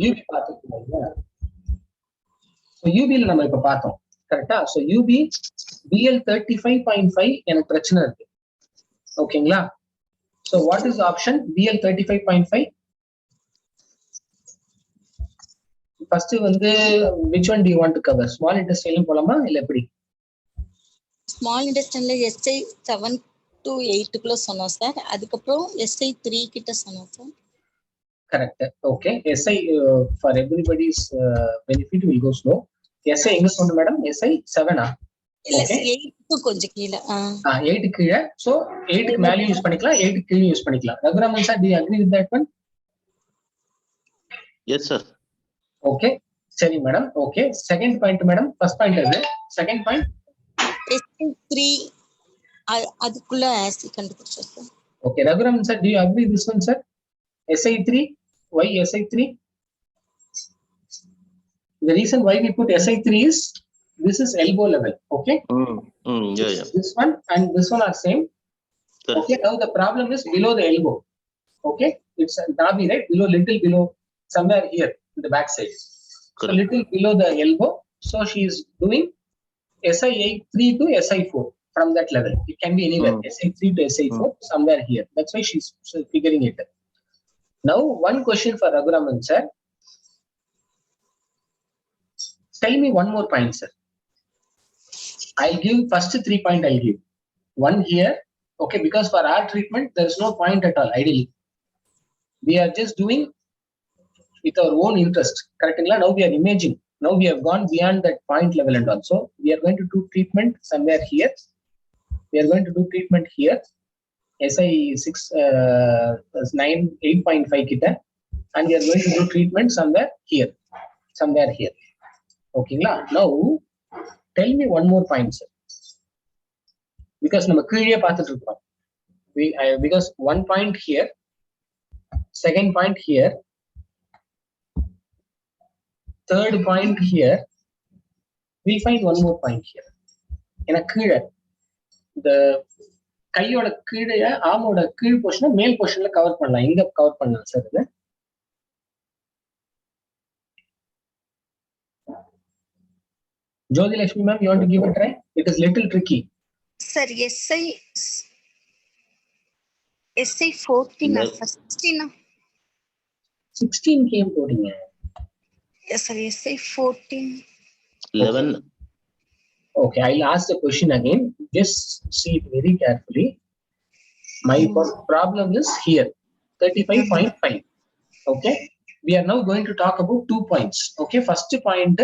UB பார்த்துருக்கீங்க. So யூபியில் நம்ம இப்ப பார்த்தோம் கரெக்டா. ஸோ யூபி BL 35.5 எனக்கு பிரச்சனை இருக்கு. ஓகேங்களா. So what is option BL 35.5? First வந்து which one do you want to cover? Small இன்டெஸ்டைன்ல போலாமா இல்ல எப்படி? ஸ்மால் இன்டெஸ்டைன்ல SI 7 to 8 குள்ள சொன்னோம் சார். அதுக்கப்புறம் SI 3 கிட்ட சொன்னோம் sir. Correct. Okay. SI for everybody's benefit will go slow. SI எங்க சொன்னோம் மேடம்? SI 7 இல்ல 8 கொஞ்சம் கீழ. 8 கீழ. சோ 8 க்கு மேல யூஸ் பண்ணிக்கலாம், 8 க்கு கீழ யூஸ் பண்ணிக்கலாம். Raghuraman sir, do you agree with that one? Yes sir. Okay சரி madam. Okay second point madam. First point அது. செகண்ட் பாயிண்ட் SI3 அதுக்குள்ள SI கண்டுபிடிச்சோம் சார். Okay Raghuraman sir, do you agree this one sir? SI3, why SI3? The reason why we put SI3 is this is elbow level. Okay. Yeah. This one and this one are same. Correct. Okay. Now the problem is below the elbow. Okay. It's Nabi, right? Little below, somewhere here in the back side. Correct. So little below the elbow. So she is doing SI3 to SI4 from that level. It can be anywhere. SI3 to SI4 somewhere here. That's why she's figuring it. Now one question for Raguraman sir. Tell me one more point, sir. I'll give first 3 points. I'll give one here, okay? Because for our treatment, there is no point at all. Ideally, we are just doing with our own interest. Correct? Now we are imaging. Now we have gone beyond that point level and also we are going to do treatment somewhere here. We are going to do treatment here. SI 9 8.5 kita, and we are going to do treatment somewhere here. Okay, now tell me one more point, sir. Because நம்ம கீழே பார்த்துட்டு இருக்கோம். Because one point here, second point here, third point here, we'll find one more point here. ஏன்னா கீழே இந்த கையோட கீழே ஆமோட கீழ் போர்ஷனை மேல் போர்ஷன்ல கவர் பண்ணலாம். எங்க கவர் பண்ணலாம் சார் இது? Jyoti Lakshmi ma'am, you want to give a try? It is little tricky. Sir, SI 14 or 16? 16 came போடுங்க. Yes sir, SI 14. 11. Okay, I'll ask the question again. Just see it very carefully. My problem is here, 35.5. Okay, we are now going to talk about 2 points. Okay, first point,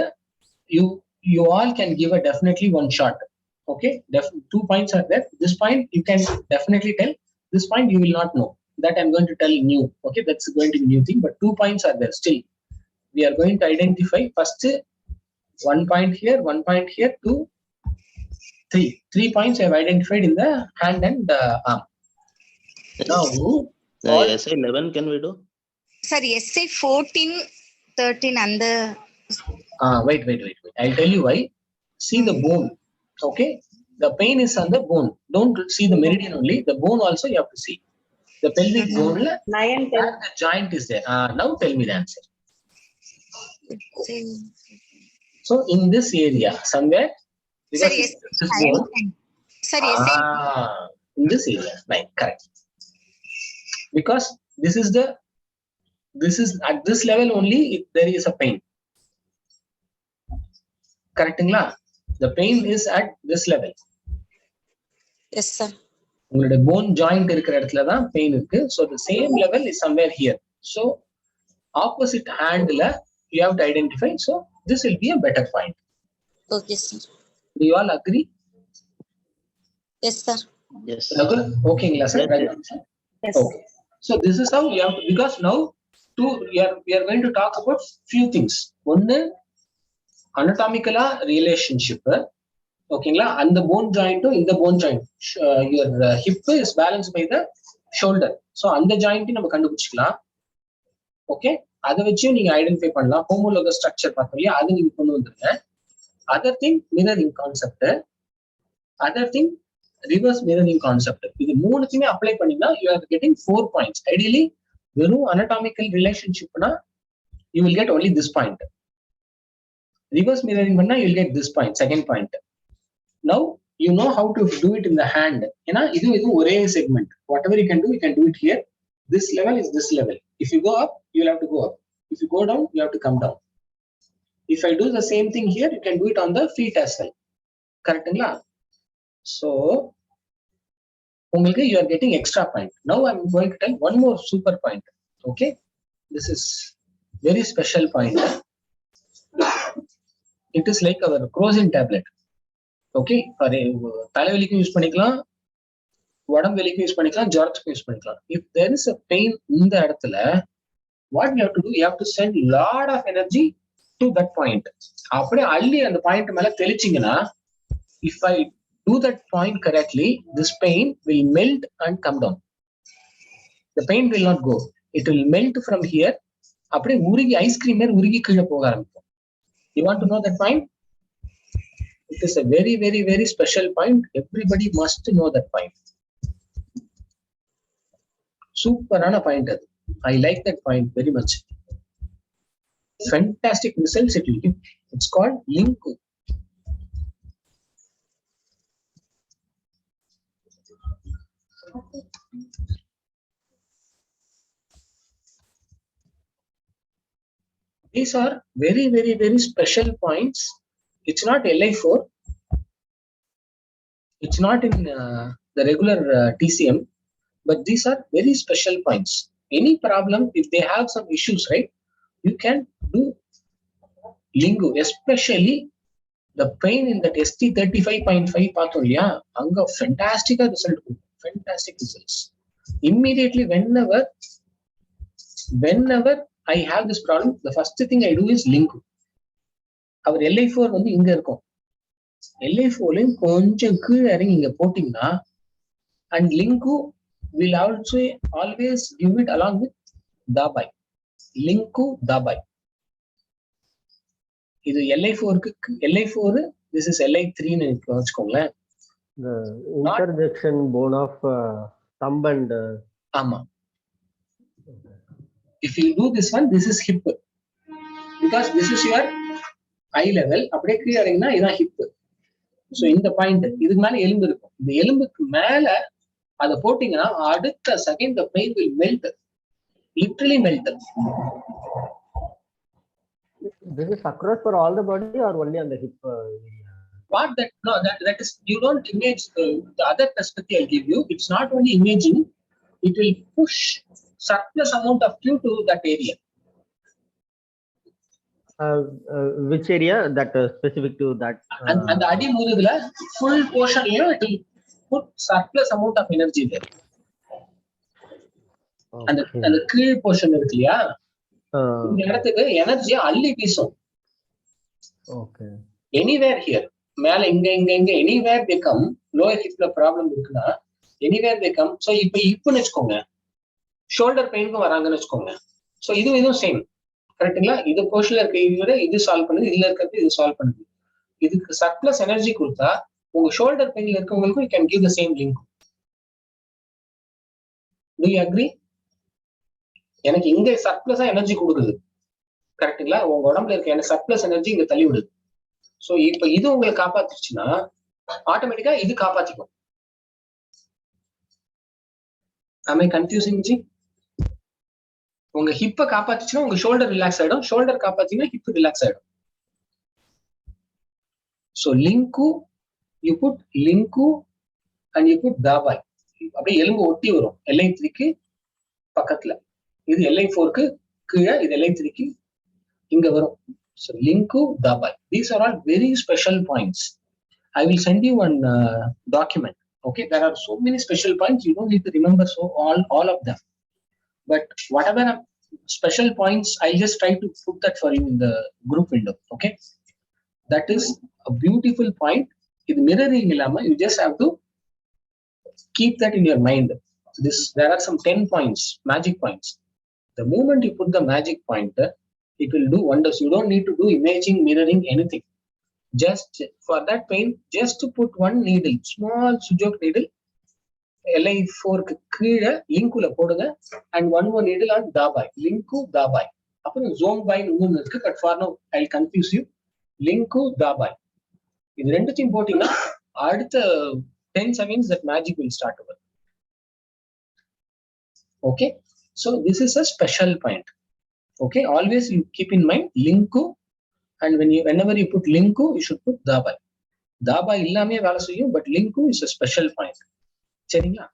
you all can give a definitely one shot. Okay, 2 points are there. This point you can definitely tell. This point you will not know. That I'm going to tell new. Okay, that's going to be new thing. But 2 points are there still. We are going to identify first 1 point here, 1 point here, 2, 3. 3 points I have identified in the hand and arm. Now, SI 11 can we do? Sorry, SI 14, 13 and the. Wait. I'll tell you why. See the bone. Okay, the pain is on the bone. Don't see the meridian only. The bone also you have to see. The pelvic bone. The joint is there. Now tell me the answer. So in this area somewhere. Sorry, this bone. Sorry, in this area, right? Correct. Because this is at this level only. There is a pain. Correctங்களா? The pain is at this level. Yes sir. உங்களுடைய bone joint இருக்கிற இடத்துல தான் pain இருக்கு. So the same level is somewhere here. So opposite handல you have to identify. So this will be a better point. Okay sir. Do you all agree? Yes sir. Yes. okayங்களா sir? Yes. Okay. So this is how you have to, because now we are going to talk about few things. One, anatomical relationship. ஓகேங்களா? அந்த bone ஜாயிண்ட்டும் இந்த bone joint, your hip is balance by the shoulder. So அந்த ஜாயிண்ட்டையும் நம்ம கண்டுபிடிச்சிக்கலாம். Okay, அதை வச்சு நீங்க ஐடென்டிஃபை பண்ணலாம். ஹோமோலோக ஸ்ட்ரக்சர் பார்த்தோம் இல்லையா, அது நீங்க கொண்டு வந்துருங்க. Other thing mirroring concept, other thing reverse mirroring concept. இது மூணுத்தையுமே அப்ளை பண்ணீங்கன்னா you are getting 4 points. Ideally வெறும் anatomical ரிலேஷன்ஷிப்னா you will get only this point. Reverse mirroring பண்ணா you will get this point, second point. Now you know how to do it in the hand. ஏன்னா இது ஒரே segment. Whatever you can do it here. This level is this level. If you go up, you will have to go up. If you go down, you have to come down. If I do the same thing here, you can do it on the feet as well. Correct? So you are getting extra point. Now I'm going to tell one more super point. Okay, this is very special point. It is like our crocin tablet. Okay, for தலைவலிக்கு use பண்ணிக்கலாம், உடம்பு வலிக்கு use பண்ணிக்கலாம், ஜுரத்துக்கு use பண்ணிக்கலாம். If there is a pain இந்த இடத்துல, what you have to do, you have to send lot of energy to that point. அப்படியே அள்ளி அந்த பாயிண்ட் மேல தெளிச்சிங்கன்னா, if I do that point correctly, this pain will melt and come down. The pain will not go. It will melt from here. அப்படியே உருகி ice cream மாதிரி உருகி கீழே போக ஆரம்பிக்கும். You want to know that point? It is a very, very, very special point. Everybody must know that point. Superana point. I like that point very much. Fantastic results it will give. It's called Linku. These are very, very, very special points. It's not Li4. It's not in the regular TCM, but these are very special points. Any problem, if they have some issues, right, you can do Lingu, especially the pain in that ST35.5 patholia. Anga fantastic result. Fantastic results. Immediately, whenever I have this problem, the first thing I do is Lingu. Our Li4 வந்து இங்க இருக்கும். Li4 கொஞ்சம் கீழே இறங்கி இங்க போட்டீங்கன்னா, and Linku will also always give it along with Dabai. Linku Dabai. இது Li4, this is Li3 ன்னு வச்சுக்கோங்களேன். The interjection bone of thumb and ஆமா. If you do this one, this is hip, because this is your eye level. அப்படியே கீழே இறங்கினா இதான் hip. So இந்த point இதுக்கு மேல எலும்பு இருக்கும். இந்த எலும்புக்கு மேல அதை போட்டீங்கன்னா அடுத்த second the pain will melt, literally melt. This is across for all the body or only on the hip area? What that? No, that is, you don't image the other perspective I'll give you. It's not only imaging, it will push surplus amount of Q to that area. Which area that specific to that? And the adi mudugla full portion here, it will put surplus amount of energy there. Okay. And the key portion irukku இல்லையா, இந்த இடத்துக்கு energy அள்ளி வீசும். Okay. Anywhere here, மேல இங்க anywhere they come, lower hipல problem இருக்குன்னா anywhere they come. So இப்பன்னு வச்சுக்கோங்க, ஷோல்டர் பெயினுக்கும் வராங்கன்னு வச்சுக்கோங்க. ஸோ இதுவும் சேம். கரெக்டுங்களா? இது போர்ஷன்ல இருக்க இது சால்வ் பண்ணுது, இதுல இருக்கிறது இது சால்வ் பண்ணுது. இதுக்கு சர்ப்ளஸ் எனர்ஜி கொடுத்தா உங்க ஷோல்டர் பெயின்ல இருக்கவங்களுக்கும் you can give the same link. Do you agree? எனக்கு இங்க சர்ப்ளஸா எனர்ஜி கொடுக்குது, கரெக்டுங்களா? உங்க உடம்புல இருக்க எனக்கு சர்ப்ளஸ் எனர்ஜி இங்க தள்ளி விடுது. சோ இப்ப இது உங்களை காப்பாத்துச்சுன்னா ஆட்டோமேட்டிக்கா இது காப்பாத்திக்கும். Am I confusing G? உங்க ஹிப்ப காப்பாத்துச்சுன்னா உங்க ஷோல்டர் ரிலாக்ஸ் ஆயிடும், ஷோல்டர் காப்பாத்தினா ஹிப் ரிலாக்ஸ் ஆயிடும். So Linku, you put Linku and you put Dabai. அப்படியே எலும்பு ஒட்டி வரும் Li3க்கு பக்கத்துல. இது Li4க்கு கீழே, இது Li3க்கு இங்க வரும். So Linku, Dabai. These are all very special points. I will send you one document. Okay, there are so many special points. You don't need to remember all of them. But whatever special points, I'll just try to put that for you in the group window. Okay, that is a beautiful point. With mirroring illama, you just have to keep that in your mind. There are some 10 points, magic points. The moment you put the magic pointer, it will do wonders. You don't need to do imaging, mirroring, anything. Just for that pain, just to put one needle, small Sujok needle, Li4 கீழே லிங்குல போடுங்க, and one more needle on Dabai. Linku, Dabai. அப்புறம் ஜோன் பாய் இன்னொன்னு இருக்கு. But for now I confuse you. லிங்கு தாபாய் இது ரெண்டுத்தையும் போட்டீங்கன்னா அடுத்த 10 seconds that magic will start over. Okay, so this is a special point. Okay, always you keep in mind linku, and whenever you put linku you should put dabai. Dabai illame vela seiyum, but linku is a special point. Seringla?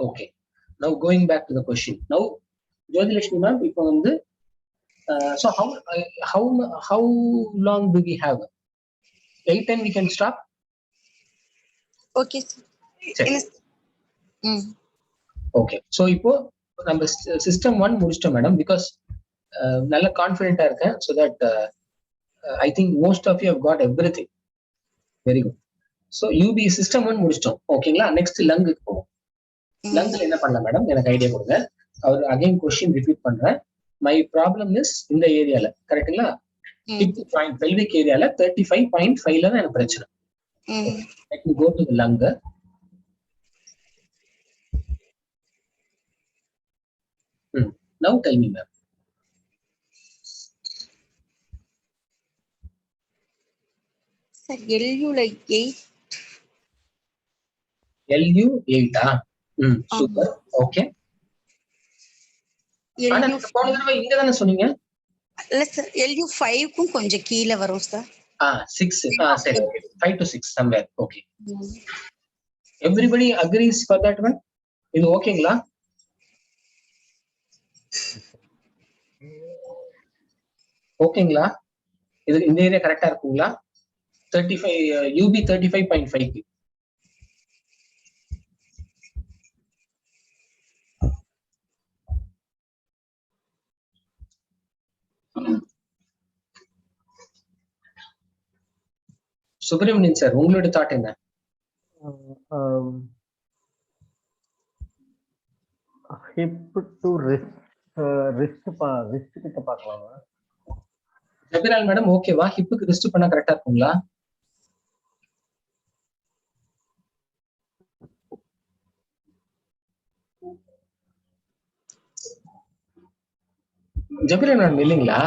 Okay, now going back to the question. Now Jyotilakshmi ma'am, ipo vandu so how long do we have? 8:10 we can stop. Okay sir. Okay, so இப்போ நம்ம system 1 முடிச்சிட்டோம் madam. Because நல்ல கான்ஃபிடென்ட்டா இருக்கேன். So that I think most of you have got everything. Very good. So UP system 1 முடிச்சிட்டோம். ஓகேங்களா? Next லங்குக்கு போவோம். லங்க்ல என்ன பண்ணலாம் மேடம், எனக்கு ஐடியா கொடுங்க. அவர் அகைன் கொஸ்டின் ரிப்பீட் பண்றேன். மை ப்ராப்ளம் இஸ் இந்த ஏரியால, கரெக்டுங்களா? pelvic ஏரியால 35.5ல தான் எனக்கு பிரச்சனை. Let me go to the lung. Now tell me, ma'am. Sir, LU like 8. LU 8 ah. Super. Okay. ஆனா போன தடவை இங்க தானே சொன்னீங்க? இல்ல சார், LU 5க்கும் கொஞ்சம் கீழ வரும் சார். 6. சரி, 5 to 6 somewhere. Okay. Everybody agrees for that one? இது ஓகேங்களா? ஓகேங்களா? இது இந்த ஏரியா கரெக்டா இருக்குங்களா? 35 UB 35.5. சுப்பிரமணியன் சார், உங்களோட தாட் என்ன? ஹிப் டு ரிஸ்ட் கிட்ட பார்க்கலாமா? ஜபிரால் மேடம் ஓகேவா? ஹிப்புக்கு ரிஸ்ட் பண்ணா கரெக்டா இருக்குங்களா? ஜபிரால் மேடம் இல்லைங்களா?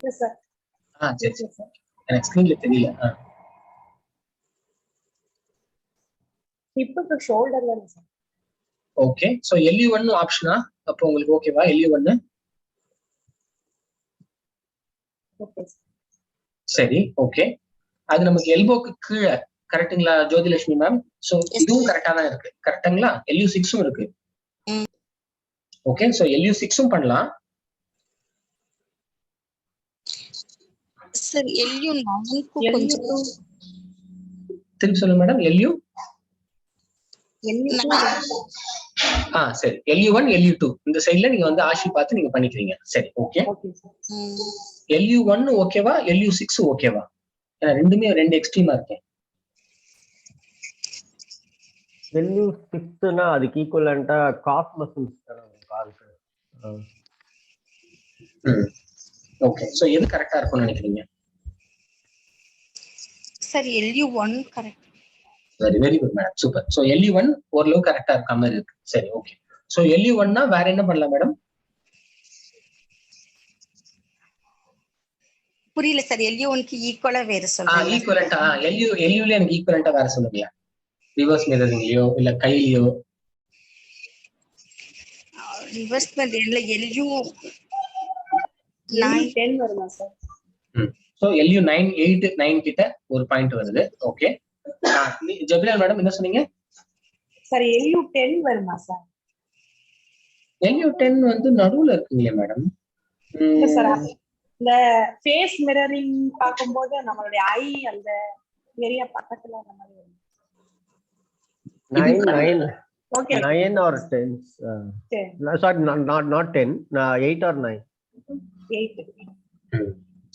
சரி சார், எனக்கு ஸ்கிரீன்ல தெரியல. ஹிப்புக்கு ஷோல்டர்ல இருக்கு சார். Okay, so LU1 ஆப்ஷனா? அப்போ உங்களுக்கு ஓகேவா LU1? ஓகே சரி, ஓகே. அது நமக்கு எல்போக்கு கீழே, கரெக்ட்டுங்களா ஜோதிலட்சுமி மேம்? சோ இதுவும் கரெக்டா தான் இருக்கு, கரெக்ட்டுங்களா? LU6ம் இருக்கு. ஓகே, சோ LU6ம் பண்ணலாம். சார் LU9க்கு கொஞ்சம் திருப்பி சொல்லுங்க மேடம். LU சரி, LU1 LU2 இந்த சைடுல நீங்க வந்து ஆஷி பார்த்து நீங்க பண்ணிக்கிறீங்க. சரி, ஓகே. LU1 ஓகேவா? LU6 ஓகேவா? ஏன்னா ரெண்டுமே ரெண்டு எக்ஸ்ட்ரீமா இருக்கேன். LU6னா அதுக்கு ஈக்குவலண்டா காஃப் மசில்ஸ் தராங்க காலுக்கு. ஓகே, சோ எது கரெக்ட்டா இருக்கும்னு நினைக்கிறீங்க? Sir LU1 correct. Very good madam, super. So LU1 ஓரளவு கரெக்ட்டா இருக்க மாதிரி இருக்கு. சரி, ஓகே. சோ LU1னா வேற என்ன பண்ணலாம் மேடம்? புரியல சார். LU1க்கு ஈக்குவலா வேற சொல்றீங்க? ஈக்குவலண்டா LUல எனக்கு ஈக்குவலண்டா வேற சொல்லுங்க. ரிவர்ஸ் மிரரிங்லயோ இல்ல கையிலயோ. ரிவர்ஸ் மிரரிங்ல LU10 வருமா சார்? சோ LU9 8 9 கிட்ட ஒரு பாயிண்ட் வருது. ஓகே. ஜபிரால் மேடம் என்ன சொன்னீங்க? சார் LU10 வருமா சார்? LU10 வந்து நடுவுல இருக்குங்களே மேடம். சார் இந்த ஃபேஸ் மிரரிங் பாக்கும்போது நம்மளுடைய ஐ அந்த ஏரியா பக்கத்துல அந்த மாதிரி வரும். 9 okay 9 or 10. Sorry, not 10. 8 or 9. 8.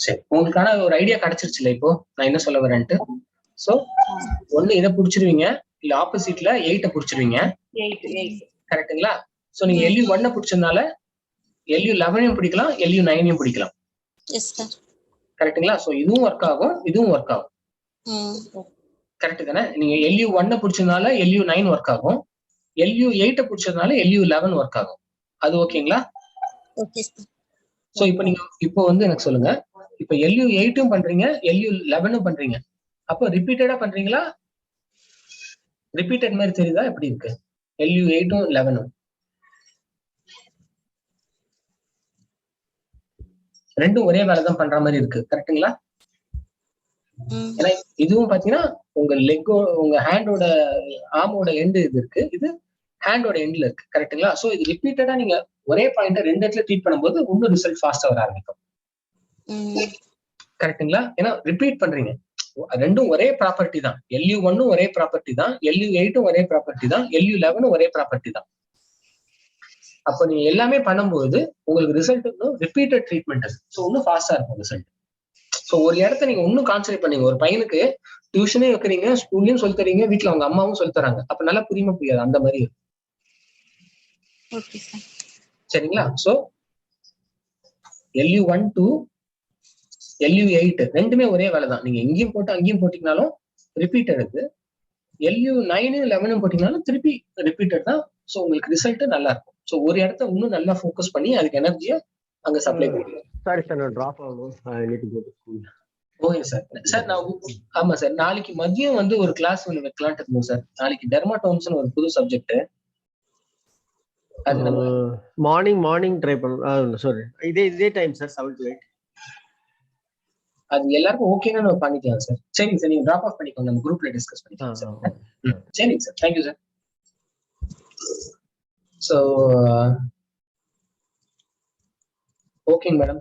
சரி, உங்களுக்கான ஒரு ஐடியா கிடைச்சிருச்சுல இப்போ நான் என்ன சொல்ல வரேன்ட்டு. சோ ஒண்ணு இதை புடிச்சிருவீங்க, இல்ல ஆப்போசிட்ல 8 புடிச்சிருவீங்க. 8 கரெக்ட்டுங்களா? சோ நீங்க LU1 புடிச்சதுனால LU11 பிடிக்கலாம், LU9 பிடிக்கலாம். Yes sir. கரெக்ட்டுங்களா? சோ இதுவும் ஒர்க் ஆகும், இதுவும் ஒர்க் ஆகும். கரெக்ட் தானே? நீங்க LU1 புடிச்சதுனால LU9 ஒர்க் ஆகும், LU8 புடிச்சதுனால LU11 ஒர்க் ஆகும். அது ஓகேங்களா? Okay sir. சோ இப்போ நீங்க இப்போ வந்து எனக்கு சொல்லுங்க, இப்போ LU8 பண்றீங்க, LU11 பண்றீங்க, அப்போ ரிப்பீட்டடா பண்றீங்களா? ரிப்பீட்டட் மாதிரி தெரியுதா? எப்படி இருக்கு LU8 11 ரெண்டும் ஒரே வேலை தான் பண்ற மாதிரி இருக்கு, கரெக்ட்டுங்களா? ஏன்னா இதுவும் பாத்தீங்கன்னா உங்க லெக்கோ உங்க ஹேண்டோட ஆர்மோட எண்டு இது இருக்கு, இது ஹேண்டோட எண்ட்ல இருக்கு, கரெக்ட்டுங்களா? சோ இது ரிப்பீட்டடா நீங்க ஒரே பாயிண்ட ரெண்டு இடத்துல ட்ரீட் பண்ணும்போது இன்னும் ரிசல்ட் ஃபாஸ்டா வர ஆரம்பிக்கும், கரெக்ட்டுங்களா? ஏன்னா ரிப்பீட் பண்றீங்க, ரெண்டும் ஒரே ப்ராப்பர்ட்டி தான். LU1 ஒரே ப்ராப்பர்ட்டி தான், LU8 ஒரே ப்ராப்பர்ட்டி தான், LU11 ஒரே ப்ராப்பர்ட்டி தான். அப்ப நீங்க எல்லாமே பண்ணும்போது உங்களுக்கு ரிசல்ட் இன்னும் ரிப்பீட்டட் ட்ரீட்மெண்ட் சோ இன்னும் ஃபாஸ்டா இருக்கும் ரிசல்ட். சோ ஒரு இடத்த நீங்க இன்னும் கான்சென்ட்ரேட் பண்ணீங்க, ஒரு பையனுக்கு டியூஷனே வைக்கிறீங்க, ஸ்கூல்லயும் சொல்லி தரீங்க, வீட்டுல அவங்க அம்மாவும் சொல்லி தராங்க, அப்ப நல்லா புரியுமா புரியாது அந்த மாதிரி இருக்கும். சரிங்களா? சோ LU1 to LU8 ரெண்டுமே ஒரே வேலை தான். நீங்க எங்கேயும் போட்டு அங்கேயும் போட்டீங்கனாலும் ரிப்பீட்டட் இருக்கு, LU9 11 போட்டீங்கனாலும் திருப்பி ரிப்பீட்டட் தான். சோ உங்களுக்கு ரிசல்ட் நல்லா இருக்கும். சோ ஒரு இடத்த இன்னும் நல்லா ஃபோக்கஸ் பண்ணி அதுக்கு எனர்ஜியை அங்க சப்ளை பண்ணுவீங்க. சாரி சார், நான் டிராப் ஆகணும். I need to go to school. Okay sir. Sir நான் ஆமா சார், நாளைக்கு மதியம் வந்து ஒரு கிளாஸ் ஒன்று வைக்கலான்ட்டு இருக்கோம் சார். நாளைக்கு டெர்மாட்டோம்ஸ்னு ஒரு புது சப்ஜெக்ட். அது நம்ம மார்னிங் ட்ரை பண்ணலாம். சாரி, இதே டைம் சார், 7 to 8. அது எல்லாருக்கும் ஓகேனா நம்ம பண்ணிக்கலாம் சார். சரிங்க சார், நீங்க டிராப் ஆஃப் பண்ணிக்கோங்க, நம்ம குரூப்ல டிஸ்கஸ் பண்ணிக்கலாம் சார். சரிங்க சார், தேங்க்யூ சார். ஸோ ஓகேங்க மேடம்.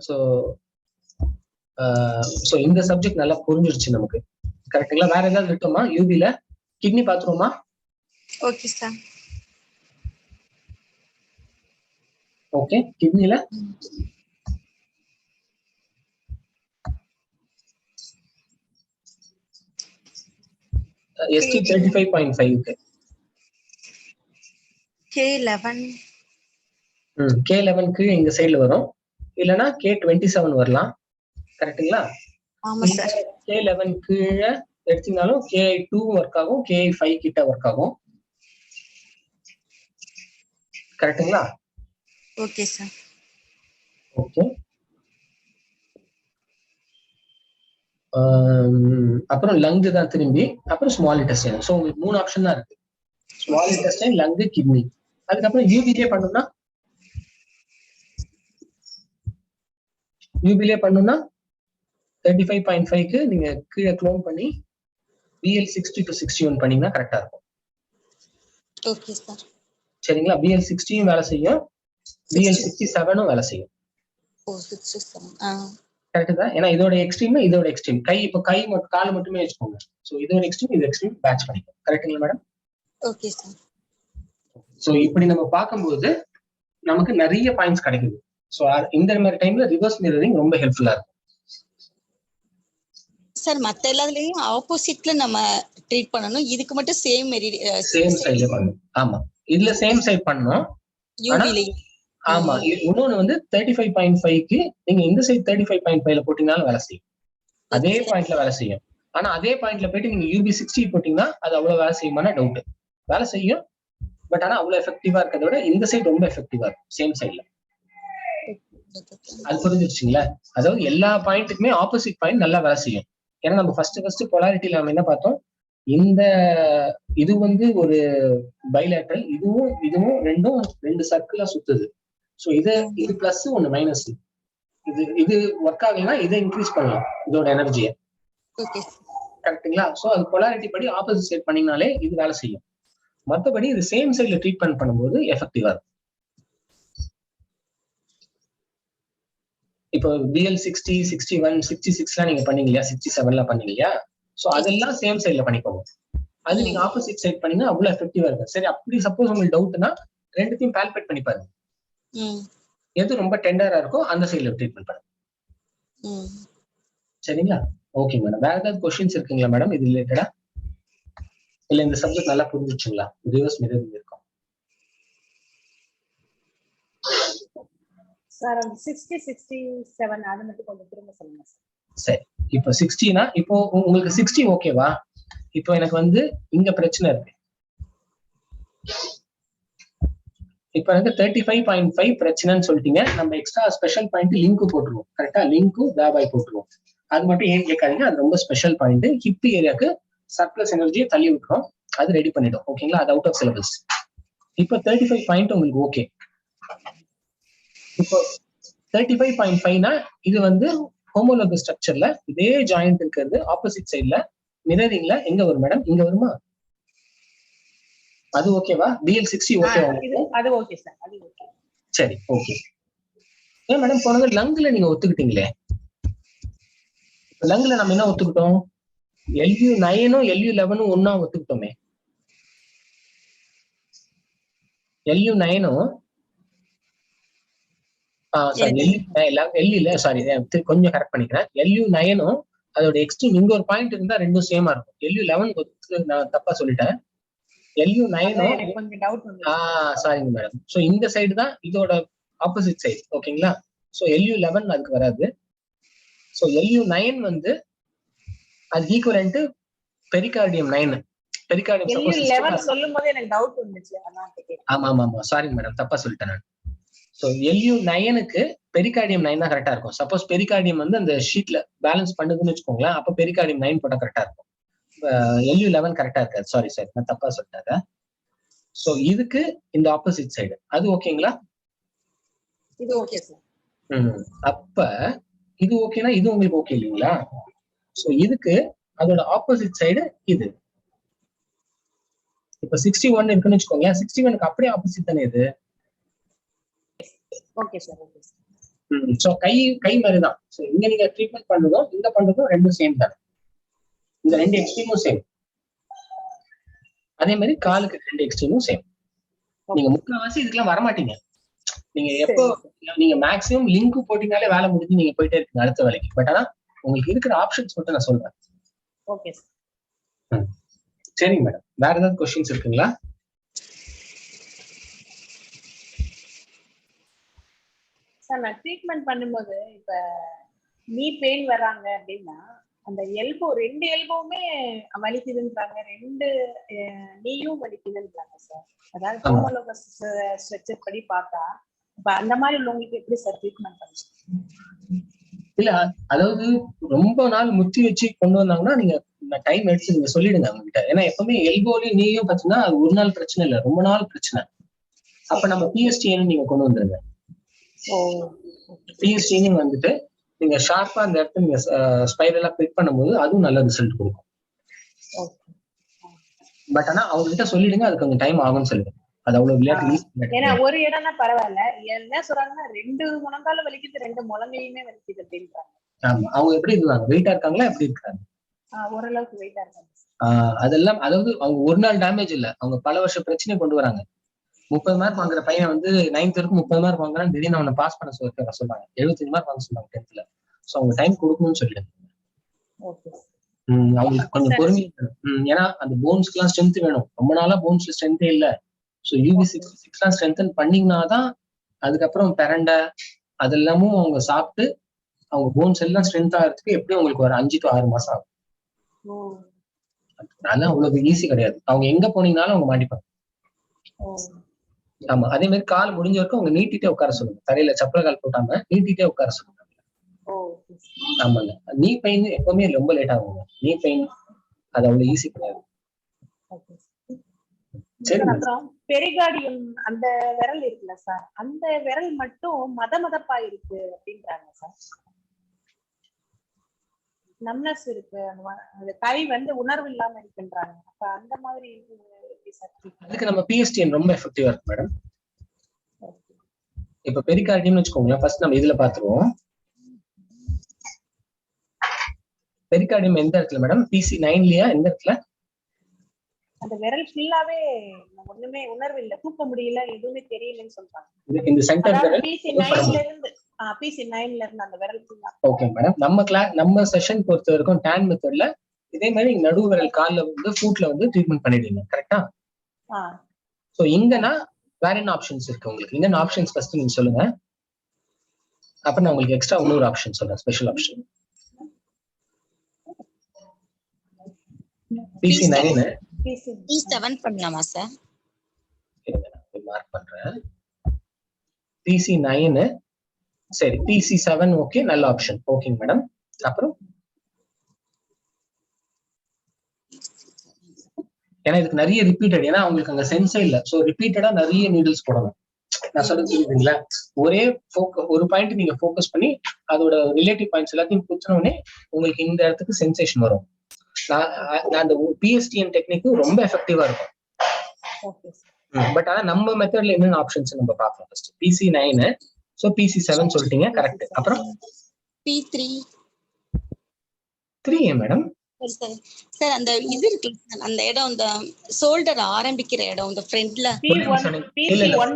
ஸோ இந்த சப்ஜெக்ட் நல்லா புரிஞ்சிருச்சு நமக்கு, கரெக்டுங்களா? வேற ஏதாவது விட்டோமா? யூபில கிட்னி பாத்துருவோமா? Okay sir. ஓகே, கிட்னில ST 35.5 K11 K11 இந்த சைடுல வரும், இல்லனா K27 வரலாம், கரெக்ட்டுங்களா? ஆமா சார். K11 கீழே எடுத்தீங்கனாலும் K2 ஒர்க் ஆகும், K5 கிட்ட ஒர்க் ஆகும், கரெக்ட்டுங்களா? Okay sir. ஓகே. அப்புறம் லங் தான் திரும்பி, அப்புறம் ஸ்மால் இன்டெஸ்டைன். சோ உங்களுக்கு 3 ஆப்ஷன் தான் இருக்கு, ஸ்மால் இன்டெஸ்டைன், லங், கிட்னி. அதுக்கப்புறம் யூபிலே பண்ணணும்னா 35.5க்கு நீங்க கீழே க்ளோன் பண்ணி BL 60 to 61 பண்ணீங்கன்னா கரெக்டா இருக்கும். Okay sir. சரிங்களா? BL 60 வேலை செய்யும், BL 67 வேலை செய்யும். ஓ 67. கரெக்ட் தான். ஏன்னா இதோட எக்ஸ்ட்ரீம் இதோட எக்ஸ்ட்ரீம், இப்போ கை மட்டும் கால் மட்டுமே வச்சுக்கோங்க. சோ இதோட எக்ஸ்ட்ரீம் இது எக்ஸ்ட்ரீம் பேட்ச் பண்ணிக்கும், கரெக்ட்டுங்களா மேடம்? Okay sir. சோ இப்படி நம்ம பார்க்கும்போது நமக்கு நிறைய பாயிண்ட்ஸ் கிடைக்குது. சோ இந்த மாதிரி டைம்ல ரிவர்ஸ் மிரரிங் ரொம்ப ஹெல்ப்ஃபுல்லா இருக்கும் சார். மத்த எல்லாத்துலயும் ஆப்போசிட்ல நம்ம ட்ரீட் பண்ணனும், இதுக்கு மட்டும் சேம் சைடுல பண்ணணும். ஆமா, இதுல சேம் சைடு பண்ணனும். யூபிலையும் ஆமா, இன்னொன்னு வந்து 35.5க்கு நீங்க இந்த சைடு 35.5ல போட்டீங்கனாலும் வேலை செய்யும், அதே பாயிண்ட்ல வேலை செய்யும். ஆனா அதே பாயிண்ட்ல போயிட்டு நீங்க UB 60 போட்டீங்கன்னா அது அவ்வளவு வேலை செய்யுமான டவுட். வேலை செய்யும், பட் ஆனா அவ்வளவு எஃபெக்டிவா இருக்கிறத விட இந்த சைடு ரொம்ப எஃபெக்டிவா இருக்கும் சேம் சைடுல. அது புரிஞ்சிருச்சுங்களா? அதாவது எல்லா பாயிண்ட்டுக்குமே ஆப்போசிட் பாயிண்ட் நல்லா வேலை செய்யும். ஏன்னா நம்ம ஃபர்ஸ்ட் பொலாரிட்டியில நம்ம என்ன பார்த்தோம், இந்த இது வந்து ஒரு பைலேட்டரல், இதுவும் ரெண்டு சர்க்கிளா சுத்துது. சோ இது பிளஸ் ஒன்னு மைனஸ், இது ஒர்க் ஆகலைன்னா இதை இன்க்ரீஸ் பண்ணலாம் இதோட எனர்ஜியை, கரெக்ட்டுங்களா? சோ அது பொலாரிட்டி படி ஆப்போசிட் சைட் பண்ணீங்கனாலே இது வேலை செய்யும். மற்றபடி இது சேம் சைட்ல ட்ரீட்மெண்ட் பண்ணும்போது எஃபெக்டிவா இருக்கும். இப்போ BL 60, 61, 66 நீங்க பண்ணீங்க இல்லையா, 67 பண்ணீங்க இல்லையா, சோ அதெல்லாம் சேம் சைட்ல பண்ணிக்கோங்க. அது நீங்க ஆப்போசிட் சைட் பண்ணீங்கன்னா அவ்வளவு எஃபெக்டிவா இருக்கும். சரி, அப்படி சப்போஸ் உங்களுக்கு டவுட்னா ரெண்டுத்தையும் பால்பேட் பண்ணி பாருங்க, எது ரொம்ப டெண்டரா இருக்கோ அந்த சைட்ல ட்ரீட்மெண்ட் பண்ணுங்க. சரிங்களா? Okay madam. வேற ஏதாவது கொஸ்டின்ஸ் இருக்குங்களா மேடம் இது ரிலேட்டடா? இல்ல இந்த சப்ஜெக்ட் நல்லா புரிஞ்சிச்சுங்களா? ரிவர்ஸ் மிரரிங் இருக்கும் சார். அந்த 60, 67 அது மட்டும் கொஞ்சம் திரும்ப சொல்லுங்க சார். சரி, இப்போ 60னா இப்போ உங்களுக்கு 60 ஓகேவா? இப்போ எனக்கு வந்து இங்க பிரச்சனை இருக்கு, இப்ப வந்து 35.5 பிரச்சனைன்னு சொல்லிட்டீங்க. நம்ம எக்ஸ்ட்ரா ஸ்பெஷல் பாயிண்ட் லிங்க் போட்டுருவோம். கரெக்டா? லிங்க்கும் வேபாய் போட்டுருவோம். அது மட்டும் ஏன் கேட்காதீங்க, அது ரொம்ப ஸ்பெஷல் பாயிண்ட். ஹிப் ஏரியாக்கு சர்ப்ளஸ் எனர்ஜியை தள்ளி விட்டுரும், அது ரெடி பண்ணிடும். ஓகேங்களா? அது அவுட் ஆஃப் சிலபஸ். இப்போ 35 பாயிண்ட் உங்களுக்கு ஓகே. இப்போ 35.5னா இது வந்து ஹோமோலோகஸ் ஸ்ட்ரக்சர்ல இதே ஜாயிண்ட் இருக்கிறது ஆப்போசிட் சைட்ல மிரரிங்ல எங்க வரும் மேடம்? இங்க வருமா? அது ஓகேவா? DL60 ஓகேவா? அது ஓகே சார், அது ஓகே. சரி, ஓகே. ஏன் மேடம் போனது லங்ல நீங்க ஒத்துக்கிட்டீங்களே? லங்ல நம்ம என்ன ஒத்துக்கிட்டோம்? LU9ம் LU11ம் ஒண்ணா ஒத்துக்கிட்டோமே. LU9ம் கொஞ்சம் கரெக்ட் பண்ணிக்கிறேன். LU9ம் அதோட எக்ஸ்ட்ரீம் இங்க ஒரு பாயிண்ட் இருந்தா ரெண்டும் சேமா இருக்கும். LU11 நான் தப்பா சொல்லிட்டேன். LU9ம் கொஞ்சம் டவுட் வந்து சாரிங்க மேடம். சோ இந்த சைடு தான் இதோட ஆப்போசிட் சைடு. ஓகேங்களா? சோ LU11 அதுக்கு வராது. சோ LU9 வந்து அது equivalent pericardium 9. Pericardium suppose LU11 சொல்லும்போது எனக்கு டவுட் வந்துச்சு. ஆமா ஆமா ஆமா, சாரிங்க மேடம், தப்பா சொல்லிட்டேன் நான். சோ LU9க்கு பெரிகார்டியம் 9 தான் கரெக்டா இருக்கும். சப்போஸ் பெரிகார்டியம் வந்து அந்த ஷீட்ல பேலன்ஸ் பண்ணுதுன்னு வச்சுக்கோங்களேன், அப்ப பெரிகார்டியம் 9 போட்டா கரெக்டா இருக்கும். LU11 கரெக்டா இருக்காது. சாரி சார், நான் தப்பா சொல்லிட்டேன். சோ இதுக்கு இந்த ஆப்போசிட் சைடு அது ஓகேங்களா? இது ஓகே சார். அப்ப இது ஓகேனா இது உங்களுக்கு ஓகே இல்லைங்களா? சோ இதுக்கு அதோட ஆப்போசிட் சைடு இது. இப்ப 61 இருக்குன்னு வச்சுக்கோங்க, 61க்கு அப்படியே ஆப்போசிட் தானே இது. Okay sir, okay sir. So கை மாதிரி தான். சோ இங்க நீங்க ட்ரீட்மெண்ட் பண்றதும் இங்க பண்றதும் ரெண்டும் சேம் தான். இந்த ரெண்டு எக்ஸ்ட்ரீமும் சேம். அதே மாதிரி காலுக்கு ரெண்டு எக்ஸ்ட்ரீமும் சேம். நீங்க முக்கால்வாசி இதுக்கெல்லாம் வரமாட்டீங்க. நீங்க எப்போ நீங்க மேக்ஸிமம் லிங்க் போட்டீங்கனாலே வேலை முடிஞ்சு நீங்க போயிட்டே இருக்கீங்க அடுத்த வேலைக்கு. பட் ஆனா உங்களுக்கு இருக்கிற ஆப்ஷன்ஸ் மட்டும் நான் சொல்றேன். Okay sir. சரிங்க மேடம், வேற ஏதாவது கொஸ்டின்ஸ் இருக்குங்களா? சார் நான் ட்ரீட்மெண்ட் பண்ணும்போது இப்ப நீ பெயின் வராங்க அப்படின்னா அந்த எல்போ ரெண்டு எல்போவுமே வலிக்குதுன்றாங்க, ரெண்டு நீயும் வலிக்குதுன்றாங்க சார். அதாவது ஹோமோலோகஸ் ஸ்ட்ரக்சர் படி பார்த்தா இப்ப அந்த மாதிரி உள்ளவங்களுக்கு எப்படி சார் ட்ரீட்மெண்ட் பண்ணுங்க? இல்ல, அதாவது ரொம்ப நாள் முத்தி வச்சு கொண்டு வந்தாங்கன்னா நீங்க டைம் எடுத்து நீங்க சொல்லிடுங்க அவங்க கிட்ட. ஏன்னா எப்பவுமே எல்போலையும் நீயும் பார்த்தீங்கன்னா அது ஒரு நாள் பிரச்சனை இல்லை, ரொம்ப நாள் பிரச்சனை. அப்ப நம்ம PSTன்னு நீங்க கொண்டு வந்துருங்க. PSTன்னு வந்துட்டு நீங்க ஷார்ப்பா அந்த இடத்துல நீங்க ஸ்பைரலா பிக் பண்ணும்போது அதுவும் நல்ல ரிசல்ட் கொடுக்கும். பட் ஆனா அவங்க கிட்ட சொல்லிடுங்க, அது கொஞ்சம் டைம் ஆகும்னு சொல்லுங்க. அது அவ்வளவு விளையாட்டு. ஏன்னா ஒரு இடம்னா பரவாயில்ல, என்ன சொல்றாங்கன்னா ரெண்டு முழங்கால வலிக்குது, ரெண்டு முழங்கையுமே வலிக்குது அப்படின்றாங்க. ஆமா, அவங்க எப்படி இருக்காங்க? வெயிட்டா இருக்காங்களா? எப்படி இருக்காங்க? ஓரளவுக்கு வெயிட்டா இருக்காங்க. அதெல்லாம் அதாவது அவங்க ஒரு நாள் டேமேஜ் இல்ல, அவங்க பல வருஷம் பிரச்சனை கொண்டு வராங்க. 30 மார்க் வாங்குற பையன் வந்து 9th வரைக்கும் 30 மார்க் வாங்குறான், திடீர்னு அவனை பாஸ் பண்ண சொல்றாங்க 75 மார்க் வாங்க சொல்றாங்க 10th. சோ அவங்க டைம் கொடுக்கணும்னு சொல்லிடுங்க. அவங்களுக்கு கொஞ்சம் பொறுமை. ஏன்னா அந்த போன்ஸ்க்கு எல்லாம் ஸ்ட்ரென்த் வேணும். ரொம்ப நாளா போன்ஸ்ல ஸ்ட்ரென்த்தே இல்ல. ஸோ UB66 ஸ்ட்ரென்தன் பண்ணீங்கன்னாதான் அதுக்கப்புறம் பெரண்டை அதெல்லாமும் அவங்க சாப்பிட்டு அவங்க போன்ஸ் எல்லாம் ஸ்ட்ரென்த் ஆகிறதுக்கு எப்படி உங்களுக்கு ஒரு 5 to 6 மாசம் ஆகும். அதெல்லாம் அவ்வளவு ஈஸி கிடையாது. அவங்க எங்க போனீங்கனாலும் அவங்க மாட்டிப்பாங்க. ஆமா, அதே மாதிரி கால் முடிஞ்ச வரைக்கும் அவங்க நீட்டிட்டே உட்கார சொல்லுங்க. தரையில சப்பல கால் போட்டாம நீட்டிட்டே உட்கார சொல்லுங்க. ஆமாங்க, நீ பெயின் எப்பவுமே ரொம்ப லேட் ஆகுங்க. நீ பெயின் அது அவ்வளவு ஈஸி கிடையாது. அப்புறம் பெரிகார்டியம் அந்த விரல் இருக்குல்ல சார், அந்த விரல் மட்டும் மதமதப்பா இருக்கு அப்படின்றாங்க சார். நம்னஸ் இருக்கு, அந்த கை வந்து உணர்வு இல்லாம இருக்குன்றாங்க. அப்ப அந்த மாதிரி அதுக்கு நம்ம PSTN ரொம்ப எஃபெக்டிவா இருக்கு மேடம். இப்ப பெரிகார்டியம்னு வச்சுக்கோங்களேன், ஃபர்ஸ்ட் நம்ம இதுல பாத்துருவோம். பெரிகார்டியம் எந்த இடத்துல மேடம்? PC9லயா? எந்த இடத்துல? அந்த விரல் ஃபுல்லாவே ஒண்ணுமே உணர்வு இல்ல, தூக்க முடியல, எதுவுமே தெரியலன்னு சொல்றாங்க. இந்த சென்டர் விரல் PC9ல இருந்து அந்த விரல் ஃபுல்லா. ஓகே மேடம், நம்ம செஷன் பொறுத்த வரைக்கும் டான் மெத்தட்ல இதே மாதிரி நடு விரல் கால்ல வந்து ஃபுட்ல வந்து ட்ரீட்மெண்ட் பண்ணிடுவீங்க. கரெக்ட்டா? சோ இங்கனா வேற என்ன ஆப்ஷன்ஸ் இருக்கு உங்களுக்கு? என்னென்ன ஆப்ஷன்ஸ் ஃபர்ஸ்ட் நீங்க சொல்லுங்க. அப்ப நான் உங்களுக்கு எக்ஸ்ட்ரா இன்னொரு ஆப்ஷன் சொல்றேன், ஸ்பெஷல் ஆப்ஷன். PC9 P7 பண்ணலாமா சார்? மார்க் பண்றேன். PC9 சரி PC7 ஓகே நல்ல ஆப்ஷன் ஓகேங்க மேடம். அப்புறம் ஏன்னா இதுக்கு நிறைய ரிப்பீட்டட், ஏன்னா அவங்களுக்கு அங்க சென்ஸே இல்ல, சோ ரிப்பீட்டடா நிறைய நீடில்ஸ் போடணும். நான் சொல்றது புரியுதுங்களா? ஒரே ஒரு பாயிண்ட் நீங்க ஃபோக்கஸ் பண்ணி அதோட ரிலேட்டிவ் பாயிண்ட்ஸ் எல்லாத்தையும் குத்துன உடனே உங்களுக்கு இந்த இடத்துக்கு சென்சேஷன் வரும். நான் அந்த PSTN டெக்னிக் ரொம்ப எஃபெக்டிவா இருக்கும். Okay sir. பட் ஆனா நம்ம மெத்தட்ல என்னென்ன ஆப்ஷன்ஸ் நம்ம பார்க்கலாம். ஃபர்ஸ்ட் PC9 சோ PC7 சொல்லிட்டீங்க கரெக்ட். அப்புறம் P3 3 மேடம். சார் அந்த இது இருக்கு அந்த இடம், அந்த ஷோல்டர் ஆரம்பிக்கிற இடம், இந்த ஃப்ரண்ட்ல PC1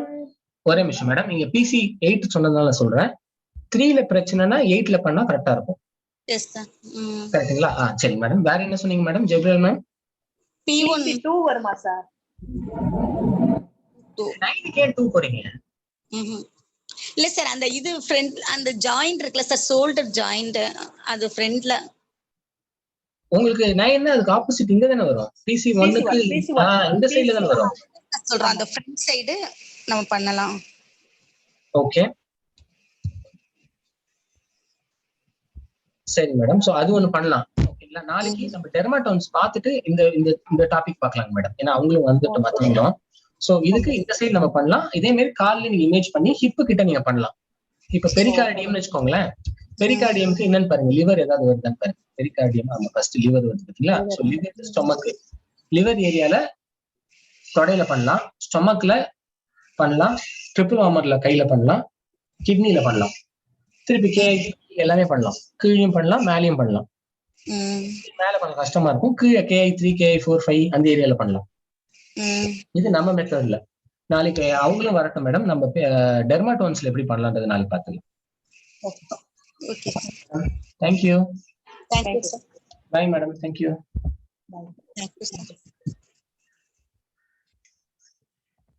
ஒரே நிமிஷம் மேடம், நீங்க PC8 சொன்னதால சொல்றேன். 3ல பிரச்சனைனா 8ல பண்ணா கரெக்டா இருக்கும். Yes sir. கரெக்ட்டுங்களா? சரி மேடம். வேற என்ன சொன்னீங்க மேடம் ஜெப்ரியல் மேம்? P1 PC2 வருமா சார்? 9க்கே 2 போறீங்க. இல்ல சார், அந்த இது ஃப்ரண்ட் அந்த ஜாயிண்ட் இருக்குல்ல சார், ஷோல்டர் ஜாயிண்ட், அது ஃப்ரண்ட்ல உங்களுக்கு 9 அதுக்கு ஆப்போசிட் இங்க தானே வரும். PC1க்கு இந்த சைடுல தானே வரும். சொல்றேன், அந்த ஃப்ரண்ட் சைடு நம்ம பண்ணலாம். ஓகே சரி மேடம். சோ அது ஒண்ணு பண்ணலாம். ஓகேங்களா? நாளைக்கு நம்ம டெர்மாட்டோன்ஸ் பார்த்துட்டு இந்த இந்த இந்த டாபிக் பார்க்கலாம் மேடம். ஏன்னா அவங்களும் வந்துட்டு மத்தவங்களும். சோ இதுக்கு இந்த சைடு நம்ம பண்ணலாம். இதே மாதிரி கால்ல நீங்க இமேஜ் பண்ணி ஹிப் கிட்ட நீங்க பண்ணலாம். இப்ப பெரிகார்டியம்னு வச்சுக்கோங்களேன். பெரிகார்டியம்க்கு என்னன்னு பாருங்க, லிவர் ஏதாவது வருதான்னு பாருங்க. பெரிகார்டியம் நம்ம ஃபர்ஸ்ட் லிவர் வருது பாத்தீங்களா? சோ லிவர் ஸ்டொமக், லிவர் ஏரியால தொடையில பண்ணலாம், ஸ்டொமக்ல பண்ணலாம், ட்ரிபிள் வார்மர்ல கையில பண்ணலாம், கிட்னில பண்ணலாம், திருப்பி KI எல்லாமே பண்ணலாம். கீழையும் பண்ணலாம், மேலையும் பண்ணலாம். மேல கொஞ்சம் கஷ்டமா இருக்கும், கீழே KI3 KI4 5 அந்த ஏரியால பண்ணலாம். இது நம்ம மெத்தட்ல. நாளைக்கு அவங்களும் வரட்டும் மேடம். நம்ம டெர்மாட்டோன்ஸ்ல எப்படி பண்ணலாம்ன்றது நாளைக்கு பார்த்துக்கலாம். Okay thank you. Thank you sir. Bye madam. Thank you. Thank you sir.